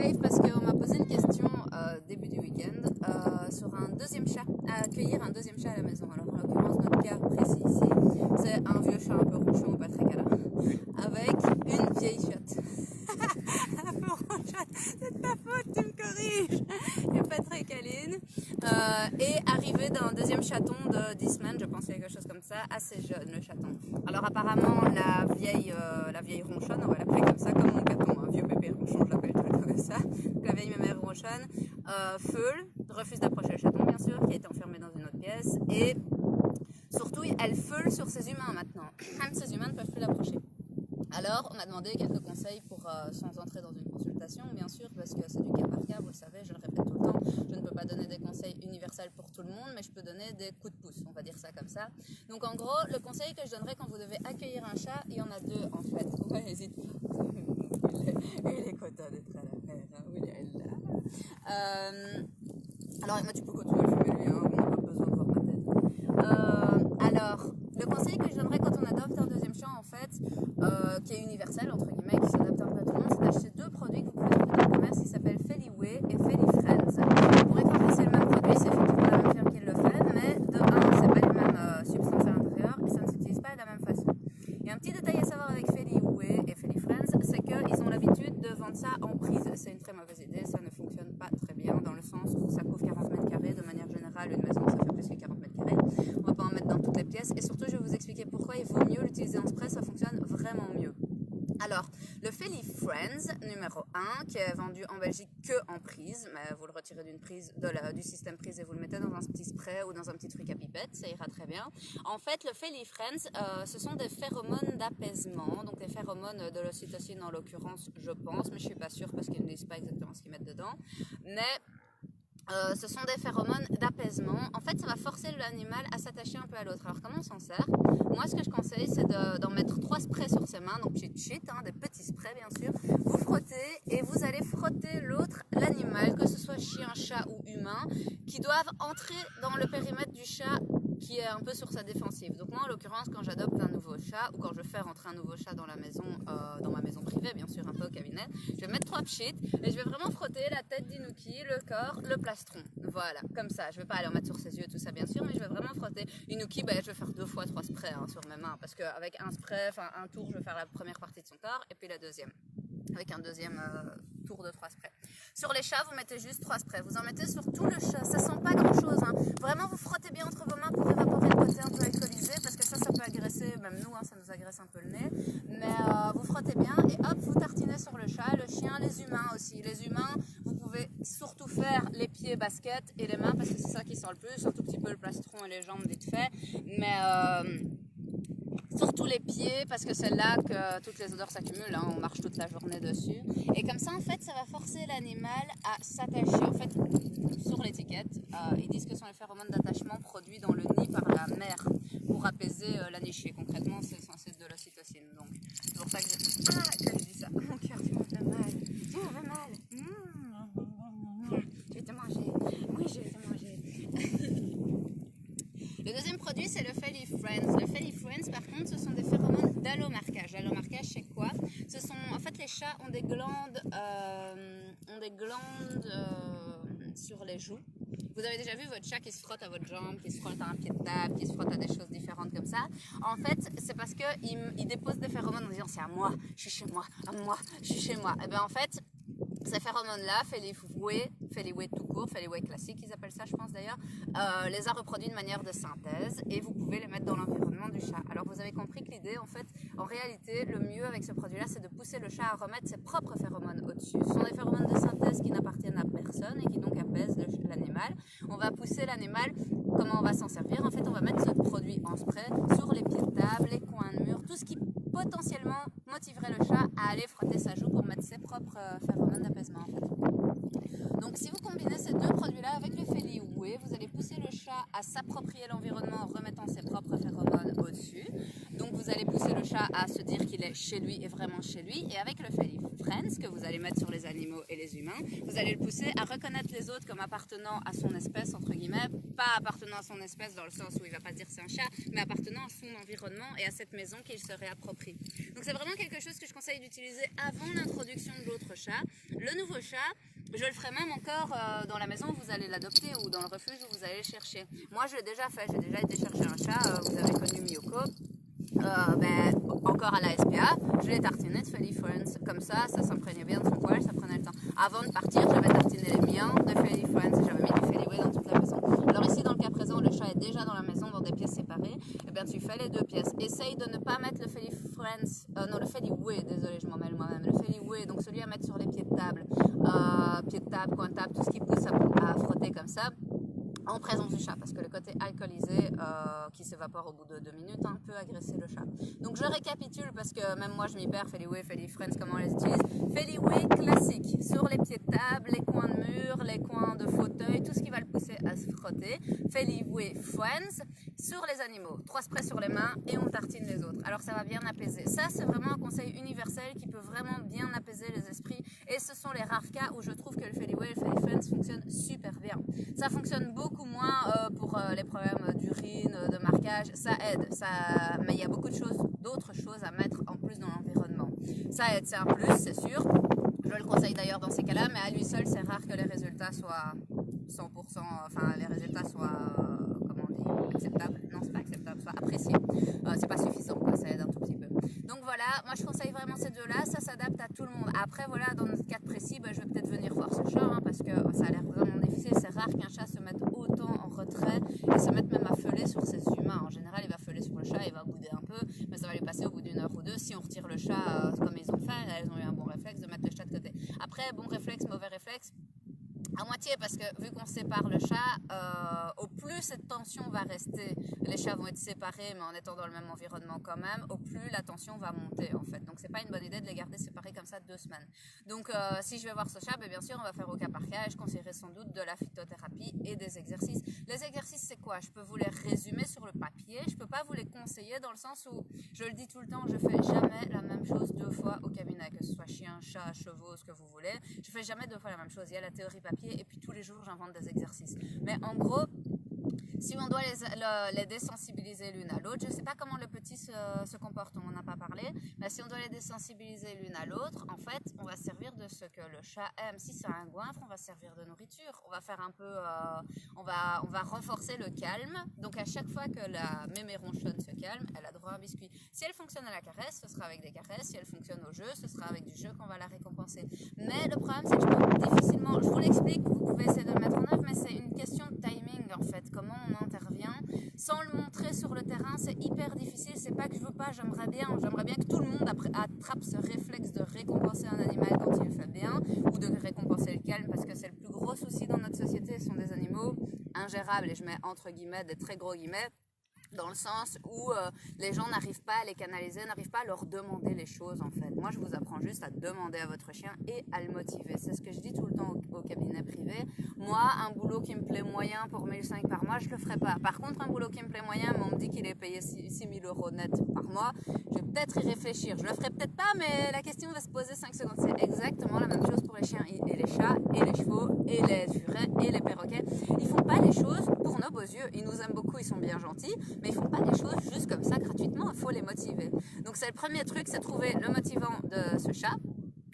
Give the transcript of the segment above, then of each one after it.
live parce qu'on m'a posé une question début du week-end sur un deuxième chat, à accueillir un deuxième chat à la maison. Alors en l'occurrence, notre cas précis ici, c'est un vieux chat un peu ronchon, pas très câlin, avec une vieille chatte. Un peu ronchonne, c'est de ta faute, tu me corriges. Et pas très câline. Et arrivé d'un deuxième chaton de 10 semaines, je pense quelque chose comme ça, assez jeune le chaton. Alors apparemment la vieille ronchonne, on va l'appeler comme ça, comme mon caton, un vieux bébé ronchon, je l'appelle tout le temps comme ça. Donc la vieille mémère ronchonne, feule, refuse d'approcher le chaton bien sûr, qui a été enfermé dans une autre pièce, et surtout elle feule sur ses humains maintenant. Même ses humains ne peuvent plus l'approcher. Alors, on m'a demandé quelques conseils pour, sans entrer dans une consultation, bien sûr, parce que c'est du cas par cas, vous le savez, je le répète tout le temps, je ne peux pas donner des conseils universels pour tout le monde, mais je peux donner des coups de pouce, on va dire ça comme ça. Donc, en gros, le conseil que je donnerais quand vous devez accueillir un chat, il y en a deux, en fait. Ouais, hésite pas. Il est content d'être à la mer, hein, oui, elle est là. Alors, moi, tu peux continuer à le filmer, lui, hein, on n'a pas besoin de voir ma tête. Alors, le conseil que je donnerais quand on adopte un deuxième chat, en fait, qui est universel, entre guillemets, qui s'adapte un peu à tout le monde, c'est d'acheter deux produits que vous pouvez trouver dans le commerce qui s'appellent Feliway et Felifriends. Vous pourrez croire que c'est le même produit, c'est effectivement la même firme qui le fait, mais de un, c'est pas les mêmes substances à l'intérieur et ça ne s'utilise pas de la même façon. Il y a un petit détail à savoir avec Feliway et Felifriends, c'est qu'ils ont l'habitude de vendre ça en prise. C'est une très mauvaise idée, ça ne fonctionne pas très bien dans le sens où ça couvre 40 mètres carrés. De manière générale, une maison ça fait plus que 40 mètres carrés. On va pas en mettre dans toutes les pièces et surtout je vais vous expliquer pourquoi il vaut mieux l'utiliser en spray, ça fonctionne vraiment mieux. Alors, le Felifriends numéro 1, qui est vendu en Belgique que en prise, mais vous le retirez d'une prise, du système prise et vous le mettez dans un petit spray ou dans un petit truc à pipette, ça ira très bien. En fait, le Felifriends, ce sont des phéromones d'apaisement, donc des phéromones de l'ocytocine en l'occurrence, je pense, mais je suis pas sûre parce qu'ils ne disent pas exactement ce qu'ils mettent dedans. Mais ce sont des phéromones d'apaisement. En fait, ça va forcer l'animal à s'attacher un peu à l'autre. Alors, comment on s'en sert? Moi, ce que je conseille, c'est d'en mettre 3 sprays sur ses mains, donc cheat, hein, des petits sprays, bien sûr. Vous frottez et vous allez frotter l'autre, l'animal, que ce soit chien, chat ou humain, qui doivent entrer dans le périmètre du chat qui est un peu sur sa défensive. Donc moi, en l'occurrence, quand j'adopte un nouveau chat ou quand je fais rentrer un nouveau chat dans la maison, dans ma maison privée, bien sûr, un peu au cabinet, je vais mettre 3 pchits et je vais vraiment frotter la tête d'Inouki, le corps, le plastron. Voilà, comme ça. Je vais pas aller en mettre sur ses yeux, tout ça, bien sûr, mais je vais vraiment frotter. Inouki, je vais faire 2 fois 3 sprays sur mes mains parce qu'avec un spray, enfin un tour, je vais faire la première partie de son corps et puis la deuxième. Avec un deuxième tour de 3 sprays. Sur les chats, vous mettez juste 3 sprays. Vous en mettez sur tout le chat. Ça sent pas grand chose. Hein. Vraiment, vous frottez bien entre vos mains pour évaporer le côté un peu alcoolisé. Parce que ça peut agresser, même nous, hein, ça nous agresse un peu le nez. Mais vous frottez bien et hop, vous tartinez sur le chat, le chien, les humains aussi. Les humains, vous pouvez surtout faire les pieds basket et les mains parce que c'est ça qui sent le plus. Surtout un petit peu le plastron et les jambes vite fait. Mais surtout les pieds parce que c'est là que toutes les odeurs s'accumulent, hein, on marche toute la journée dessus et comme ça en fait ça va forcer l'animal à s'attacher. En fait sur l'étiquette ils disent que ce sont les phéromones d'attachement produits dans le nid par la mère pour apaiser la nichée. Concrètement c'est censé être de l'ocytocine, donc c'est pour ça que je dis ça. Mon cœur, tu m'as fait mal, tu m'as fait mal. Je vais te manger, oui je vais te manger. Le deuxième produit, c'est le Felifriends. Le Felifriends, par contre, ce sont des phéromones d'allomarquage. L'allomarquage, c'est quoi? Ce sont, en fait, les chats ont des glandes, sur les joues. Vous avez déjà vu votre chat qui se frotte à votre jambe, qui se frotte à un pied de table, qui se frotte à des choses différentes comme ça. En fait, c'est parce qu'il dépose des phéromones en disant c'est à moi, je suis chez moi, à moi, je suis chez moi. Et bien en fait, ces phéromones-là, Feliway tout court, Feliway classique, ils appellent ça, je pense d'ailleurs, les a reproduits de manière de synthèse et vous pouvez les mettre dans l'environnement du chat. Alors vous avez compris que l'idée, en fait, en réalité, le mieux avec ce produit-là, c'est de pousser le chat à remettre ses propres phéromones au-dessus. Ce sont des phéromones de synthèse qui n'appartiennent à personne et qui donc apaisent l'animal. On va pousser l'animal. Comment on va s'en servir? En fait, on va mettre ce produit en spray sur les pieds de table, les coins de mur, tout ce qui potentiellement motiverait le chat à aller frotter sa joue pour mettre ses propres phéromones d'apaisement en fait. Donc si vous combinez ces deux produits-là avec le Feliway, vous allez pousser le chat à s'approprier l'environnement en remettant ses propres phéromones au-dessus. Donc vous allez pousser le chat à se dire qu'il est chez lui et vraiment chez lui. Et avec le Felifriends, friends que vous allez mettre sur les animaux et les humains. Vous allez le pousser à reconnaître les autres comme appartenant à son espèce, entre guillemets, pas appartenant à son espèce dans le sens où il va pas dire c'est un chat, mais appartenant à son environnement et à cette maison qu'il se réapproprie. Donc c'est vraiment quelque chose que je conseille d'utiliser avant l'introduction de l'autre chat. Le nouveau chat, je le ferai même encore dans la maison où vous allez l'adopter ou dans le refuge où vous allez le chercher. Moi je l'ai déjà fait, j'ai déjà été chercher un chat, vous avez connu Miyoko. Encore à la SPA, je l'ai tartiné de Felly Friends. Comme ça s'imprégnait bien de son poil, ça prenait le temps. Avant de partir, j'avais tartiné les miens de Felly Friends et j'avais mis du Feliway dans toute la maison. Alors ici, dans le cas présent, le chat est déjà dans la maison dans des pièces séparées. Et bien tu fais les deux pièces. Essaye de ne pas mettre le Felly Friends, non le Feliway, désolé je m'en mêle moi-même, le Feliway, donc celui à mettre sur les pieds de table, coin de table, tout ce qui pousse à frotter comme ça. En présence du chat, parce que le côté alcoolisé qui s'évapore au bout de 2 minutes peut agresser le chat. Donc je récapitule parce que même moi je m'y perds. Feliway, Felly Friends, comment on les utilise? Feliway classique, sur les pieds de table, les coins de mur, les coins de fauteuil, tout ce qui va le pousser à se frotter. Feliway Friends, sur les animaux, 3 sprays sur les mains et on tartine les autres. Alors ça va bien apaiser. Ça c'est vraiment un conseil universel qui peut vraiment bien apaiser les esprits et ce sont les rares cas où je trouve que le Feliway et le Felly Friends fonctionnent super bien. Ça fonctionne beaucoup moins pour les problèmes d'urine, de marquage, ça aide, mais il y a beaucoup d'autres choses à mettre en plus dans l'environnement. Ça aide, c'est un plus, c'est sûr. Je le conseille d'ailleurs dans ces cas-là, mais à lui seul, c'est rare que les résultats soient 100%, enfin les résultats soient, comment on dit, acceptables. Non, c'est pas acceptable, soit appréciés. C'est pas suffisant, quoi, ça aide un tout petit peu. Donc voilà, moi je conseille vraiment ces deux-là, ça s'adapte à tout le monde. Après voilà, dans notre cas précis, je vais peut-être venir voir ce chat, parce que ça a l'air vraiment difficile. C'est rare qu'un chat se mette autant en retrait et se mette même à feuler sur ses humains. En général, il va feuler sur le chat, il va bouder un peu, mais ça va lui passer au bout d'une heure ou deux. Si on retire le chat comme ils ont fait, elles ont eu un bon réflexe de mettre le chat de côté. Après, bon réflexe, mauvais réflexe, à moitié, parce que vu qu'on sépare le chat, au plus cette tension va rester, les chats vont être séparés mais en étant dans le même environnement quand même, au plus la tension va monter en fait. Donc c'est pas une bonne idée de les garder séparés comme ça 2 semaines. Donc si je vais voir ce chat, bien sûr on va faire au cas par cas et je conseillerais sans doute de la phytothérapie et des exercices. Les exercices c'est quoi? Je peux vous les résumer sur le papier, je peux pas vous les conseiller dans le sens où, je le dis tout le temps, je fais jamais la même chose 2 fois au cabinet, que ce soit chien, chat, chevaux, ce que vous voulez. Je fais jamais 2 fois la même chose. Il y a la théorie papier et puis tous les jours j'invente des exercices. Mais en gros, si on doit les désensibiliser l'une à l'autre, je ne sais pas comment le petit se comporte, on n'en a pas parlé, mais si on doit les désensibiliser l'une à l'autre, en fait, on va servir de ce que le chat aime. Si c'est un goinfre, on va servir de nourriture. On va faire un peu, on va renforcer le calme. Donc à chaque fois que la mémé ronchonne se calme, elle a droit à un biscuit. Si elle fonctionne à la caresse, ce sera avec des caresses. Si elle fonctionne au jeu, ce sera avec du jeu qu'on va la récompenser. Mais le problème, c'est que je peux difficilement, je vous l'explique, vous pouvez essayer de le mettre en œuvre, mais c'est une question de timing en fait. Comment on intervient sans le montrer sur le terrain, c'est hyper difficile. C'est pas que je veux pas, j'aimerais bien que tout le monde attrape ce réflexe de récompenser un animal quand il le fait bien ou de récompenser le calme, parce que c'est le plus gros souci dans notre société, ce sont des animaux ingérables, et je mets entre guillemets des très gros guillemets, dans le sens où les gens n'arrivent pas à les canaliser, n'arrivent pas à leur demander les choses en fait. Moi je vous apprends juste à demander à votre chien et à le motiver. C'est ce que je dis tout le temps au cabinet privé. Moi, un boulot qui me plaît moyen pour 1 500 par mois, je le ferai pas. Par contre, un boulot qui me plaît moyen, mais on me dit qu'il est payé 6 000 € net par mois, je vais peut-être y réfléchir. Je le ferai peut-être pas, mais la question va se poser 5 secondes. C'est exactement la même chose pour les chiens et les chats et les chevaux et les furets et les perroquets. Ils font pas les choses pour nos beaux yeux. Ils nous aiment beaucoup, ils sont bien gentils, mais ils font pas les choses juste comme ça gratuitement, il faut les motiver. Donc c'est le premier truc, c'est trouver le motivant de ce chat,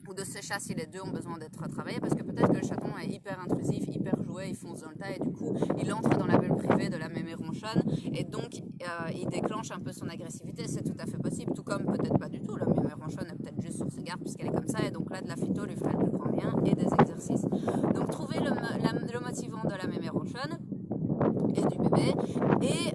ou de ce chat si les deux ont besoin d'être travaillés, parce que peut-être que le chaton est hyper intrusif, hyper jouet, il fonce dans le tas et du coup il entre dans la bulle privée de la mémé ronchonne et donc il déclenche un peu son agressivité. C'est tout à fait possible, tout comme peut-être pas du tout, la mémé ronchonne est peut-être juste sur ses gardes puisqu'elle est comme ça, et donc là de la phyto lui ferait le plus grand bien et des exercices. Donc trouver le motivant de la mémé ronchonne et du bébé, et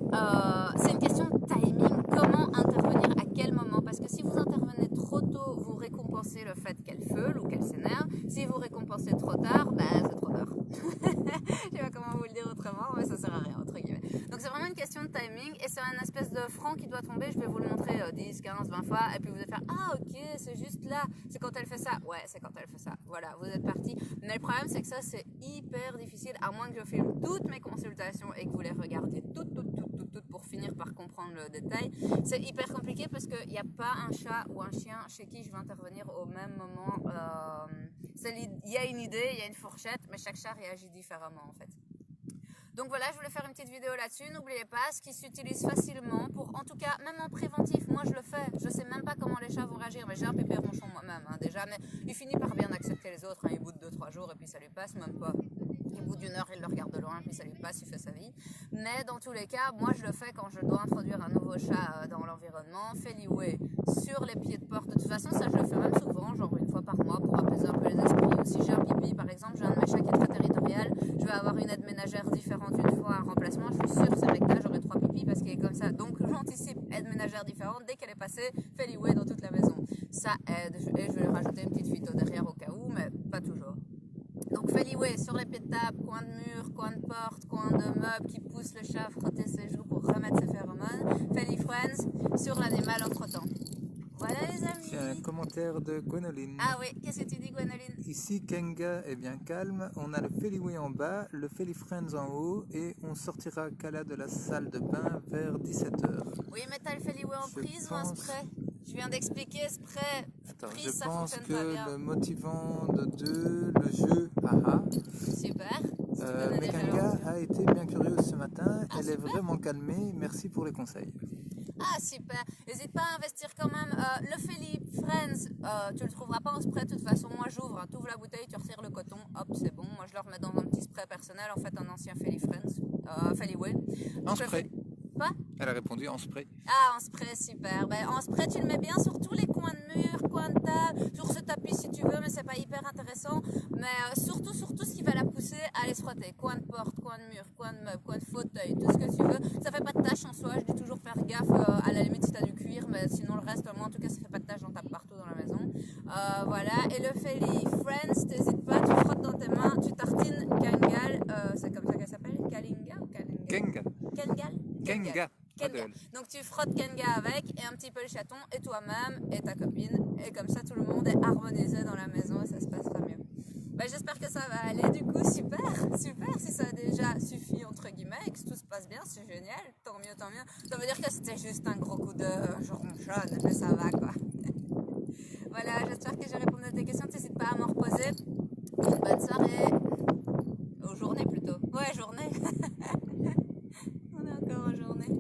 c'est une question de timing, comment intervenir à quel moment, parce que si vous intervenez trop tôt, vous récompensez le fait qu'elle feule ou qu'elle s'énerve. Si vous récompensez trop tard, c'est trop tard. Je sais pas comment vous le dire autrement, mais ça sert à rien entre guillemets. Donc c'est vraiment une question de timing, et c'est un espèce de franc qui doit tomber. Je vais vous le montrer 10, 15, 20 fois, et puis vous allez faire ah ok, c'est juste là, c'est quand elle fait ça, ouais c'est quand elle fait ça, voilà, vous êtes parti. Mais le problème c'est que ça c'est hyper difficile, à moins que je filme toutes mes consultations et que vous les regardiez toutes toutes pour finir par comprendre le détail. C'est hyper compliqué parce qu'il n'y a pas un chat ou un chien chez qui je vais intervenir au même moment. Il y a une idée, il y a une fourchette, mais chaque chat réagit différemment en fait. Donc voilà, je voulais faire une petite vidéo là-dessus. N'oubliez pas, ce qui s'utilise facilement pour, en tout cas, même en préventif, moi je le fais. Je sais même pas comment les chats vont réagir, mais j'ai un pépé ronchon moi-même déjà, mais il finit par bien accepter les autres. Il bout de 2-3 jours et puis ça lui passe, même pas. Au bout d'une heure, il le regarde de loin, puis ça lui passe, il fait sa vie. Mais dans tous les cas, moi je le fais quand je dois introduire un nouveau chat dans l'environnement. Feliway sur les pieds de porte. De toute façon, ça je le fais même souvent, genre une fois par mois pour apaiser un peu les esprits. Ou si j'ai un pipi, par exemple, j'ai un de mes chats qui est très territorial, je vais avoir une aide ménagère différente une fois un remplacement. Je suis sûre, c'est avec ça, j'aurai 3 pipis parce qu'il est comme ça. Donc j'anticipe aide ménagère différente. Dès qu'elle est passée, Feliway dans toute la maison. Ça aide. Et je vais rajouter une petite phyto derrière au cas où, mais pas toujours. Donc Feliway sur les pieds de table, coin de mur, coin de porte, coin de meuble qui pousse le chat à frotter ses joues pour remettre ses phéromones. Felifriends sur l'animal en frottant. Voilà les amis. J'ai un commentaire de Gwenoline. Ah oui, qu'est-ce que tu dis Gwenoline? Ici Kenga est bien calme, on a le Feliway en bas, le Felifriends en haut et on sortira Kala de la salle de bain vers 17h. Oui mais t'as le Feliway en prise ou en spray? Je viens d'expliquer spray. Attends, prise, je ça pense fonctionne pas bien. que le motivant de 2, le jeu, haha. Super. Mais Kenga a été bien curieuse ce matin, elle est vraiment calmée, merci pour les conseils. Ah super, n'hésite pas à investir quand même. Le Felifriends, tu le trouveras pas en spray de toute façon. Moi j'ouvre, tu ouvres la bouteille, tu retires le coton, hop c'est bon. Moi je le remets dans un petit spray personnel, en fait un ancien Felifriends, Feliway. En spray. Quoi? Elle a répondu en spray. Ah, en spray, super. Ben, en spray, tu le mets bien sur tous les coins de mur, coins de table, sur ce tapis si tu veux, mais c'est pas hyper intéressant. Mais surtout ce qui va la pousser à aller se frotter. Coin de porte, coin de mur, coin de meuble, coin de fauteuil, tout ce que tu veux. Ça fait pas de tâche en soi, je dis toujours faire gaffe, à la limite si t'as du cuir, mais sinon le reste, moi en tout cas, ça fait pas de tâche, j'en tape partout dans la maison. Voilà, et le Felifriends, t'hésites pas, tu frottes dans tes mains, tu tartines Kangal, c'est comme ça qu'elle s'appelle? Kalinga ou Kalinga? Kenga. Kengal? Kenga. Kenga. Donc tu frottes Kenga avec et un petit peu le chaton et toi-même et ta copine et comme ça tout le monde est harmonisé dans la maison et ça se passera mieux. Bah, j'espère que ça va aller du coup, super, si ça a déjà suffi entre guillemets et que tout se passe bien, c'est génial, tant mieux. Ça veut dire que c'était juste un gros coup de jour ronchonne, mais ça va quoi.